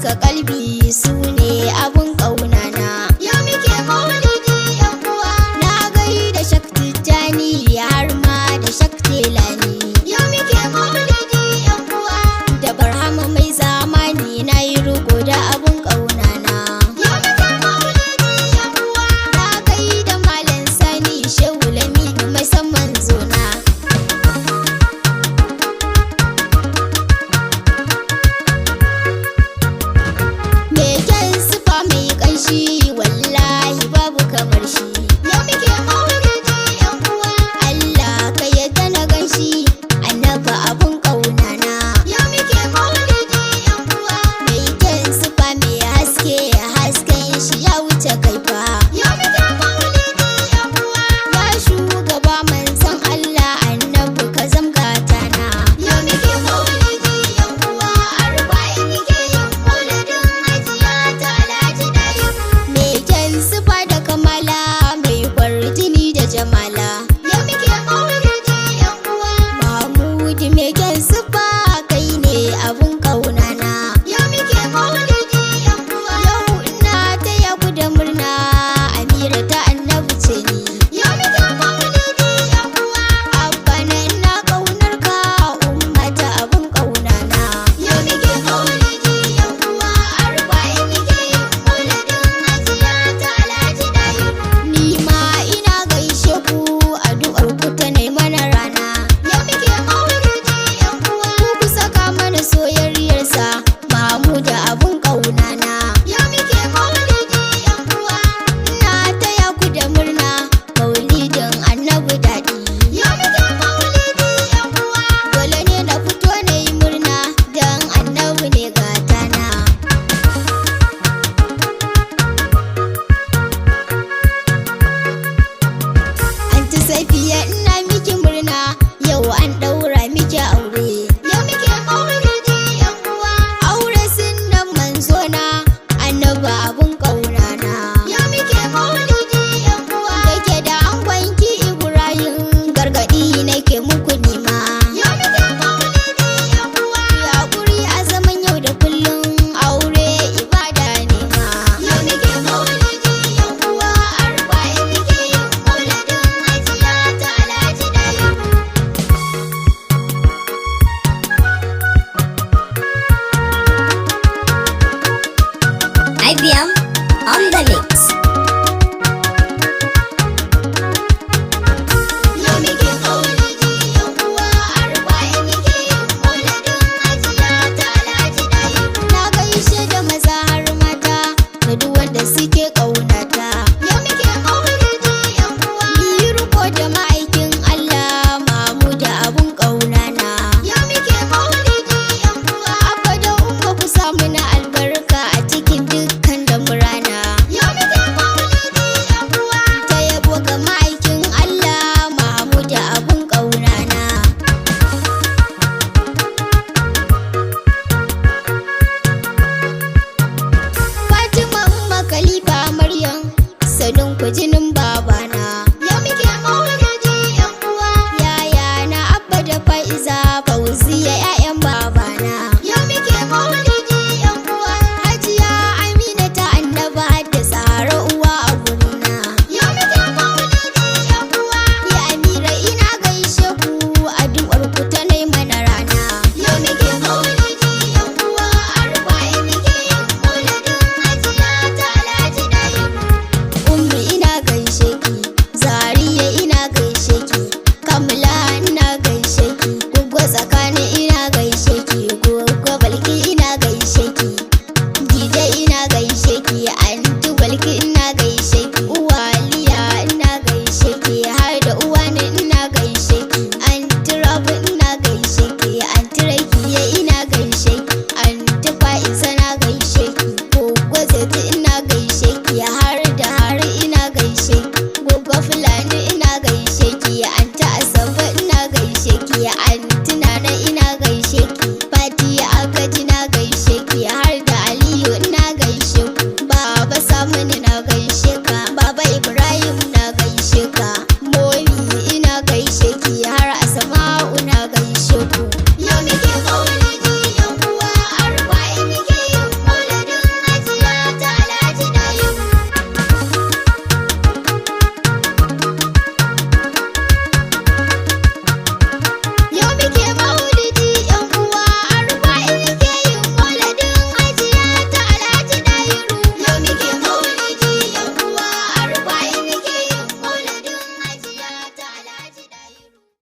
haska kalbi su ne abun ƙaunana. Yau muke maulidi yan uwa, na gaida Shak Tijjani har ma da Shak Telani. Yau muke maulidi yan uwa, da Barhama mai zamani na yi riko da abun ƙaunana. Yau muke maulidi yan uwa, na gaida Malam Sani Shehu Laminu mai san manzona. Me kyan sifa mai ƙanshi wallahi babu kamar shi. Yau muke maulidi yan uwa, Allah ka yadda na ganshi annaba abun ƙaunana. Yau muke maulidi yan uwa, mai kyan sifa mai haske hasken shi ya wuce kaifa. Yau muke maulidi yan uwa, ya shugaba manzon Allah annabi ka zamgata na. Yau muke maulidi yan uwa, arba'in muke yin maulidin hajiya ta Alhaji Dayib. Mai kyan sifa da kamala mai kwarjini da jamala. Yau muke maulidi yan uwa, Mahmud mai kyan sifa kai ne abun ƙaunana. Yau muke maulidi yan uwa, yau ina taya ku da murna Amira ta annabi ce ni. Yau muke maulidi yan uwa, abba na ina ƙaunar ka ummata abun ƙaunana. Yau muke maulidi yan uwa, arba'in muke yin maulidin hajiya ta Alhaji Dayib. Ni ma ina gaishe ku addu'ar ku ta nai mana rana. Yau muke maulidi yan uwa, ku saka mana soyayyarsa Mahmud abun ƙaunana. Yau muke maulidi yan uwa, ina taya ku da murna maulidin annabi daɗi. Yau muke maulidi yan uwa, dole ne na fito na yi murna dan annabi ne gatana. Anti Safiya ina miki murna yau an ɗaura miki aure. Yau muke maulidi yan uwa, aure sunnan manzona annaba abun ƙaunana. Yau muke maulidi yan uwa, dake da angonki Ibrahim gargaɗi nake muku nima. Yau muke maulidi yan uwa, hakuri a zaman yau da kullum aure ibada ne ma. Yau muke maulidi yan uwa, arba'in muke yin maulidin hajiya ta Alhaji Dayib. IBM on the mix. Yau muke maulidi yan uwa, arba'in muke yin maulidin hajiya ta Alhaji Dayib. Na gaishe da maza har mata da duk wanda suke ƙaunata. Yau muke maulidi yan uwa, yi riko da ma'aikin Allah Mahmud abun ƙaunana. Yau muke maulidi yan uwa, abba da umma ku samu na albarka a cikin dukkan damurana. Yau muke maulidi yan uwa, ta yabo ga ma'aikin Allah Mahmud abun ƙaunana. Fatima umma Khalifa Maryam sanin ku jinin